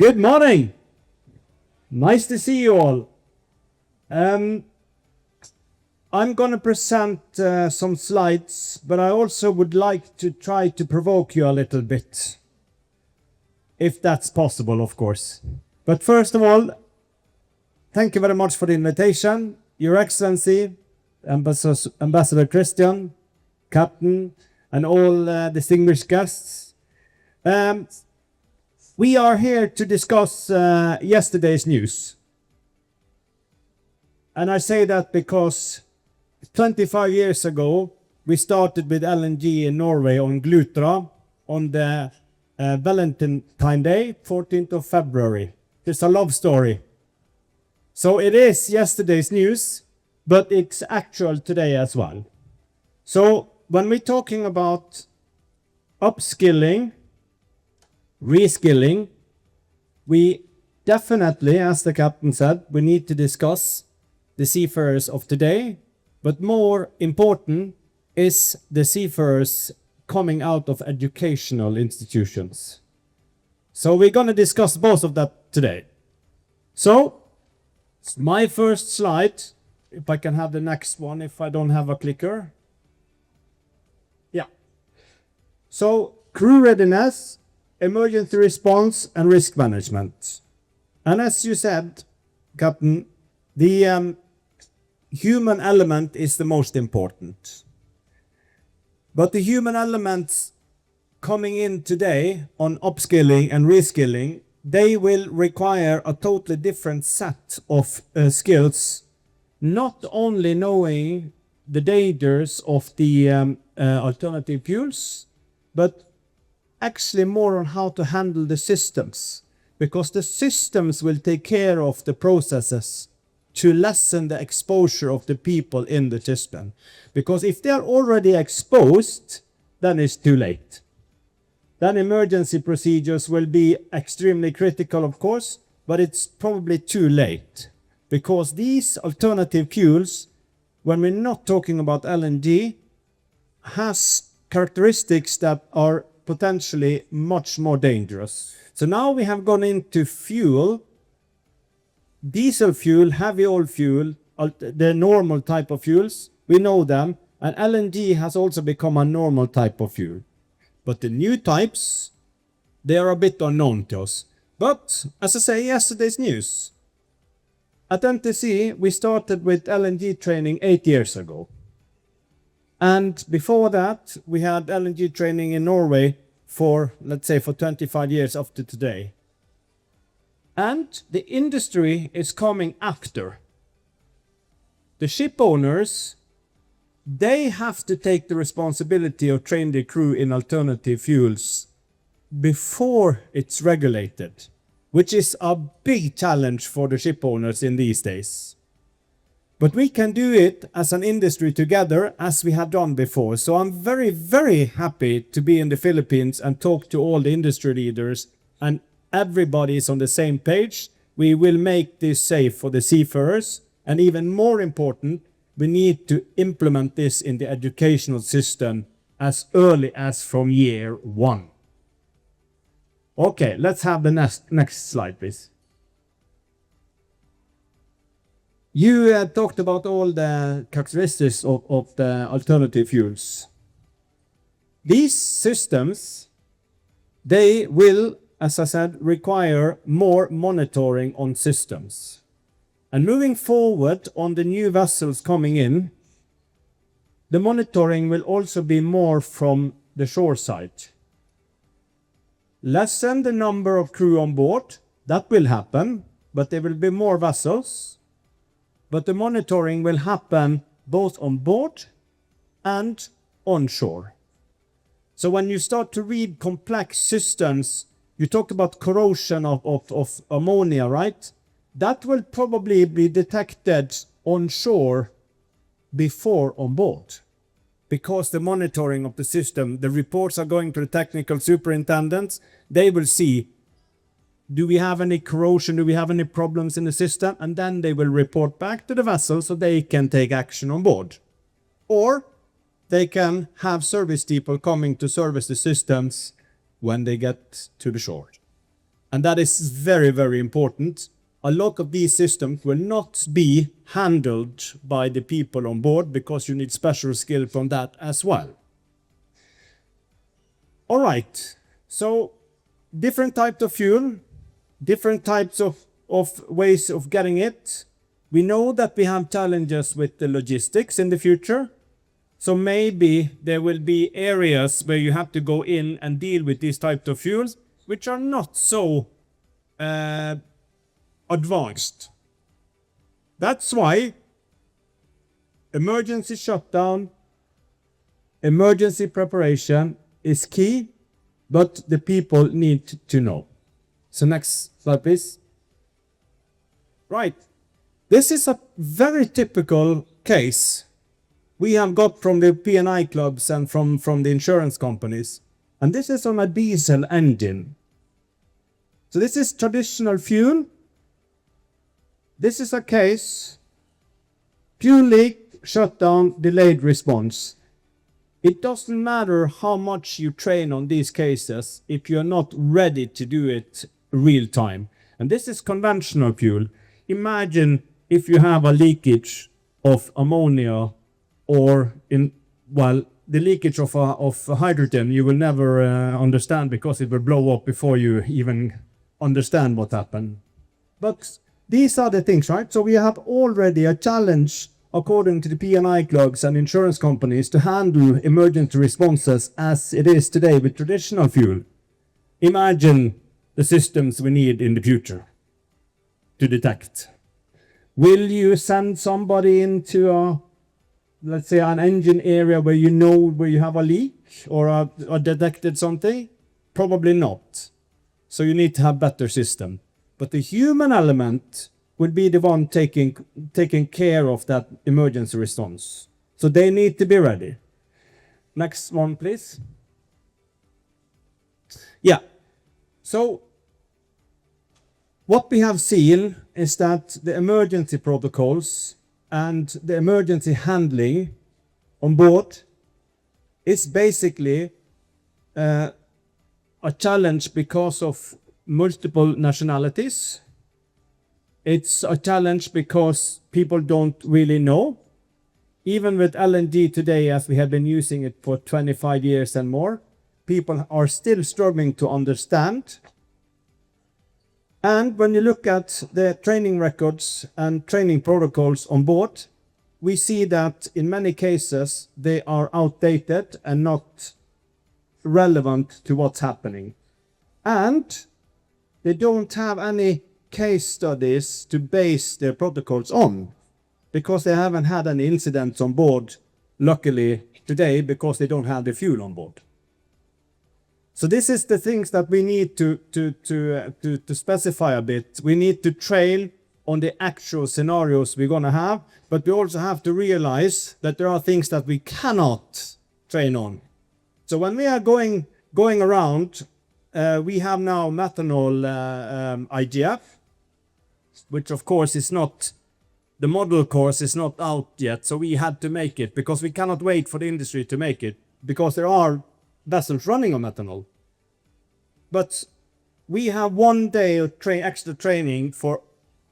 Good morning. Nice to see you all. I'm going to present some slides, but I also would like to try to provoke you a little bit. If that's possible, of course. But first of all, thank you very much for the invitation. Your Excellency, Ambassador Christian, Captain, and all distinguished guests. We are here to discuss yesterday's news. And I say that because 25 years ago, we started with LNG in Norway on Glutra on the Valentine Day, 14th of February. It's a love story. So it is yesterday's news, but it's actual today as well. So when we're talking about upskilling, reskilling, we definitely, as the captain said, we need to discuss the seafarers of today, but more important is the seafarers coming out of educational institutions. So we're going to discuss both of that today. So, my first slide, if I can have the next one, if I don't have a clicker. Yeah. So, crew readiness, emergency response, and risk management. And as you said, Captain, the human element is the most important. But the human elements coming in today on upskilling and reskilling, they will require a totally different set of skills, not only knowing the dangers of the alternative fuels, but actually more on how to handle the systems, because the systems will take care of the processes to lessen the exposure of the people in the system. Because if they are already exposed, then it's too late. Then emergency procedures will be extremely critical, of course, but it's probably too late. Because these alternative fuels, when we're not talking about LNG, has characteristics that are potentially much more dangerous. So now we have gone into fuel, diesel fuel, heavy oil fuel, the normal type of fuels, we know them, and LNG has also become a normal type of fuel. But the new types, they are a bit unknown to us. But, as I say, yesterday's news. At NTC, we started with LNG training 8 years ago. And before that, we had LNG training in Norway for, let's say, for 25 years up to today. And the industry is coming after. The ship owners, they have to take the responsibility of training the crew in alternative fuels before it's regulated, which is a big challenge for the ship owners in these days. But we can do it as an industry together, as we have done before. So I'm very, very happy to be in the Philippines and talk to all the industry leaders, and everybody is on the same page. We will make this safe for the seafarers, and even more important, we need to implement this in the educational system as early as from year one. Okay, let's have the next slide, please. You talked about all the characteristics of the alternative fuels. These systems, they will, as I said, require more monitoring on systems. And moving forward on the new vessels coming in, the monitoring will also be more from the shore side. Lessen the number of crew on board, that will happen, but there will be more vessels. But the monitoring will happen both on board and onshore. So when you start to read complex systems, you talked about corrosion of ammonia, right? That will probably be detected on shore before on board. Because the monitoring of the system, the reports are going to the technical superintendents. They will see, do we have any corrosion? Do we have any problems in the system? And then they will report back to the vessel so they can take action on board. Or they can have service people coming to service the systems when they get to the shore. And that is very, very important. A lot of these systems will not be handled by the people on board because you need special skill from that as well. All right, so different types of fuel, different types of ways of getting it. We know that we have challenges with the logistics in the future. So maybe there will be areas where you have to go in and deal with these types of fuels, which are not so advanced. That's why emergency shutdown, emergency preparation is key, but the people need to know. So next slide, please. Right. This is a very typical case we have got from the P&I clubs and from the insurance companies. And this is on a diesel engine. So this is traditional fuel. This is a case, fuel leak, shutdown, delayed response. It doesn't matter how much you train on these cases if you're not ready to do it real time. And this is conventional fuel. Imagine if you have a leakage of ammonia or the leakage of hydrogen, you will never understand because it will blow up before you even understand what happened. But these are the things, right? So we have already a challenge according to the P&I clubs and insurance companies to handle emergency responses as it is today with traditional fuel. Imagine the systems we need in the future to detect. Will you send somebody into let's say an engine area where you know where you have a leak or detected something? Probably not. So you need to have better system. But the human element will be the one taking care of that emergency response. So they need to be ready. Next one, please. Yeah. So what we have seen is that the emergency protocols and the emergency handling on board is basically a challenge because of multiple nationalities. It's a challenge because people don't really know. Even with LNG today, as we have been using it for 25 years and more, people are still struggling to understand. And when you look at the training records and training protocols on board, we see that in many cases they are outdated and not relevant to what's happening. And they don't have any case studies to base their protocols on because they haven't had any incidents on board, luckily today, because they don't have the fuel on board. So this is the things that we need to specify a bit. We need to train on the actual scenarios we're going to have, but we also have to realize that there are things that we cannot train on. So when we are going around, we have now methanol IGF, which of course is not, the model course is not out yet, so we had to make it because we cannot wait for the industry to make it because there are vessels running on methanol. But we have 1 day of extra training for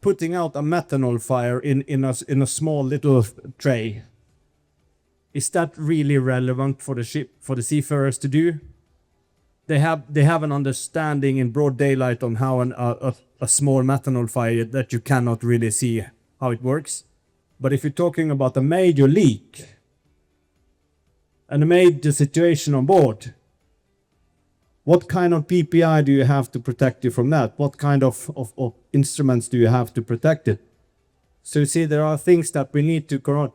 putting out a methanol fire in a small little tray. Is that really relevant for the ship, for the seafarers to do? They have an understanding in broad daylight on how a small methanol fire that you cannot really see how it works. But if you're talking about a major leak and a major situation on board, what kind of PPI do you have to protect you from that? What kind of instruments do you have to protect it? So you see, there are things that we need to correct.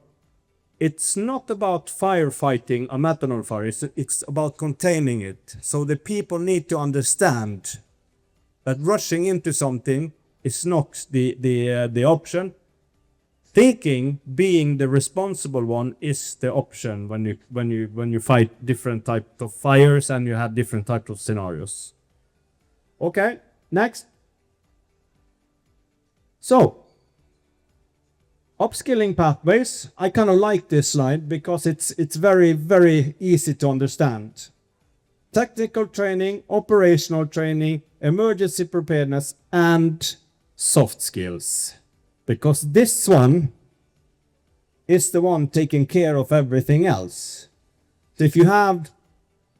It's not about firefighting a methanol fire, it's about containing it. So the people need to understand that rushing into something is not the option. Thinking, being the responsible one, is the option when you fight different types of fires and you have different types of scenarios. Okay, next. So, upskilling pathways. I kind of like this slide because it's very, very easy to understand. Technical training, operational training, emergency preparedness, and soft skills. Because this one is the one taking care of everything else. So if you have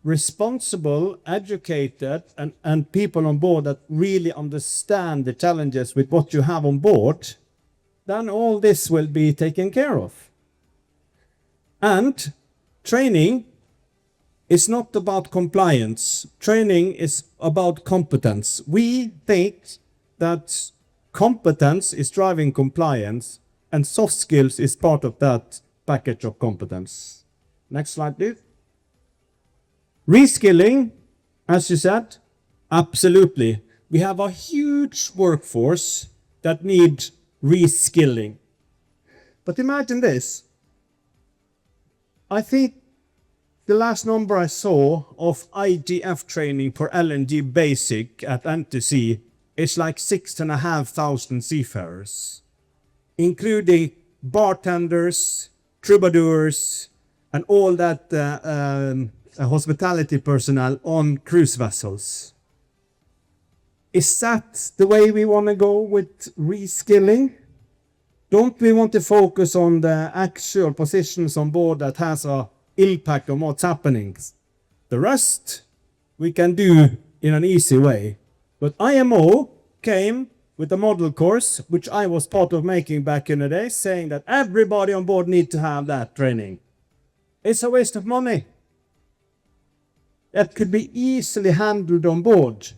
responsible, educated, and people on board that really understand the challenges with what you have on board, then all this will be taken care of. And training is not about compliance. Training is about competence. We think that competence is driving compliance, and soft skills is part of that package of competence. Next slide, please. Reskilling, as you said, absolutely. We have a huge workforce that need reskilling. But imagine this. I think the last number I saw of IGF training per LNG basic at NTC is like 6,500 seafarers, including bartenders, troubadours, and all that hospitality personnel on cruise vessels. Is that the way we want to go with reskilling? Don't we want to focus on the actual positions on board that has an impact on what's happening? The rest we can do in an easy way. But IMO came with a model course, which I was part of making back in the day, saying that everybody on board needs to have that training. It's a waste of money. That could be easily handled on board.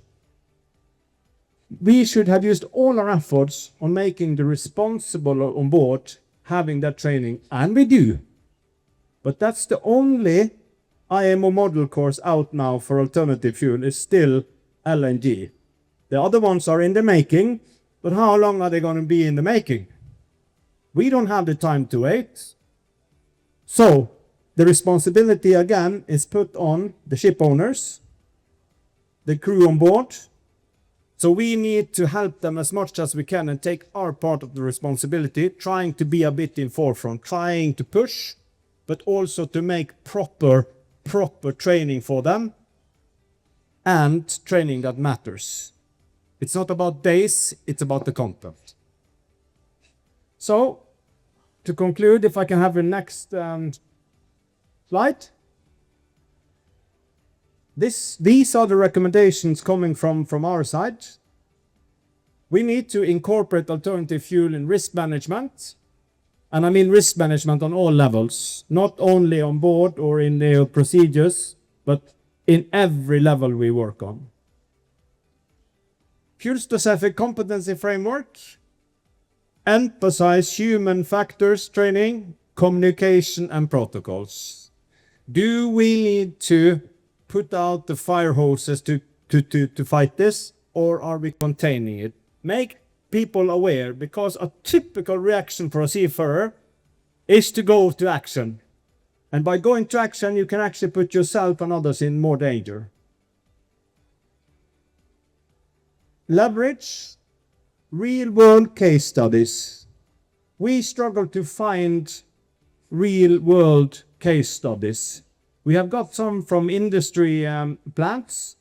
We should have used all our efforts on making the responsible on board having that training, and we do. But that's the only IMO model course out now for alternative fuel is still LNG. The other ones are in the making, but how long are they going to be in the making? We don't have the time to wait. So the responsibility again is put on the ship owners, the crew on board. So we need to help them as much as we can and take our part of the responsibility, trying to be a bit in forefront, trying to push, but also to make proper training for them, and training that matters. It's not about days, it's about the content. So, to conclude, if I can have the next slide. These are the recommendations coming from our side. We need to incorporate alternative fuel in risk management. And I mean risk management on all levels, not only on board or in the procedures, but in every level we work on. Fuel-specific competency framework, emphasize human factors training, communication and protocols. Do we need to put out the fire hoses to fight this, or are we containing it? Make people aware, because a typical reaction for a seafarer is to go to action. And by going to action, you can actually put yourself and others in more danger. Leverage real-world case studies. We struggle to find real-world case studies. We have got some from industry plants,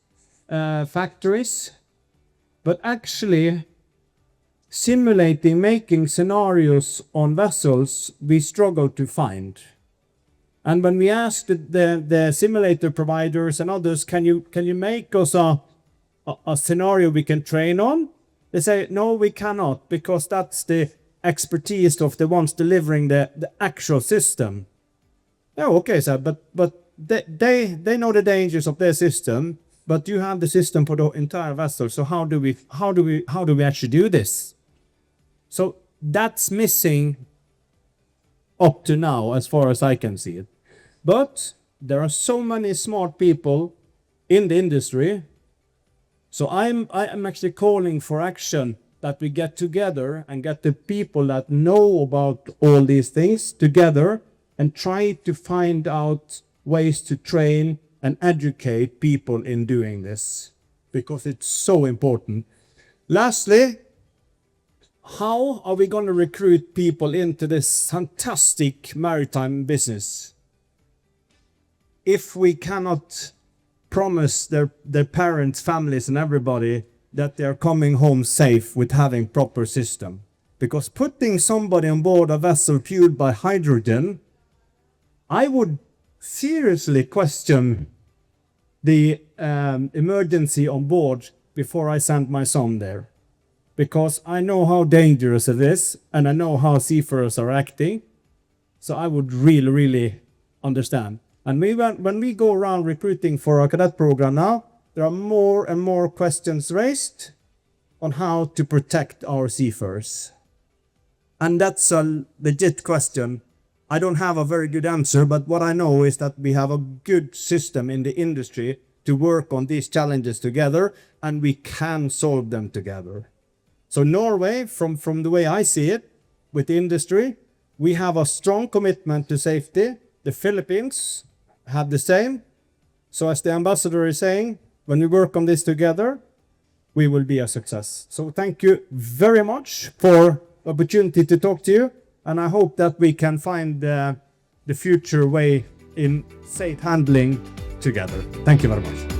factories, but actually simulating, making scenarios on vessels, we struggle to find. And when we ask the simulator providers and others, can you make us a scenario we can train on? They say, no, we cannot, because that's the expertise of the ones delivering the actual system. Oh, okay, sir, but they know the dangers of their system, but you have the system for the entire vessel. So how do we actually do this? So that's missing up to now, as far as I can see it. But there are so many smart people in the industry. So I'm actually calling for action, that we get together and get the people that know about all these things together and try to find out ways to train and educate people in doing this, because it's so important. Lastly, how are we going to recruit people into this fantastic maritime business if we cannot promise their parents, families and everybody that they're coming home safe with having proper system. Because putting somebody on board a vessel fueled by hydrogen, I would seriously question the emergency on board before I send my son there. Because I know how dangerous it is, and I know how seafarers are acting. So I would really understand. And when we go around recruiting for our cadet program now, there are more and more questions raised on how to protect our seafarers. And that's a legit question. I don't have a very good answer, but what I know is that we have a good system in the industry to work on these challenges together, and we can solve them together. So Norway, from the way I see it, with the industry, we have a strong commitment to safety. The Philippines have the same. So as the ambassador is saying, when we work on this together, we will be a success. So thank you very much for the opportunity to talk to you. And I hope that we can find the future way in safe handling together. Thank you very much.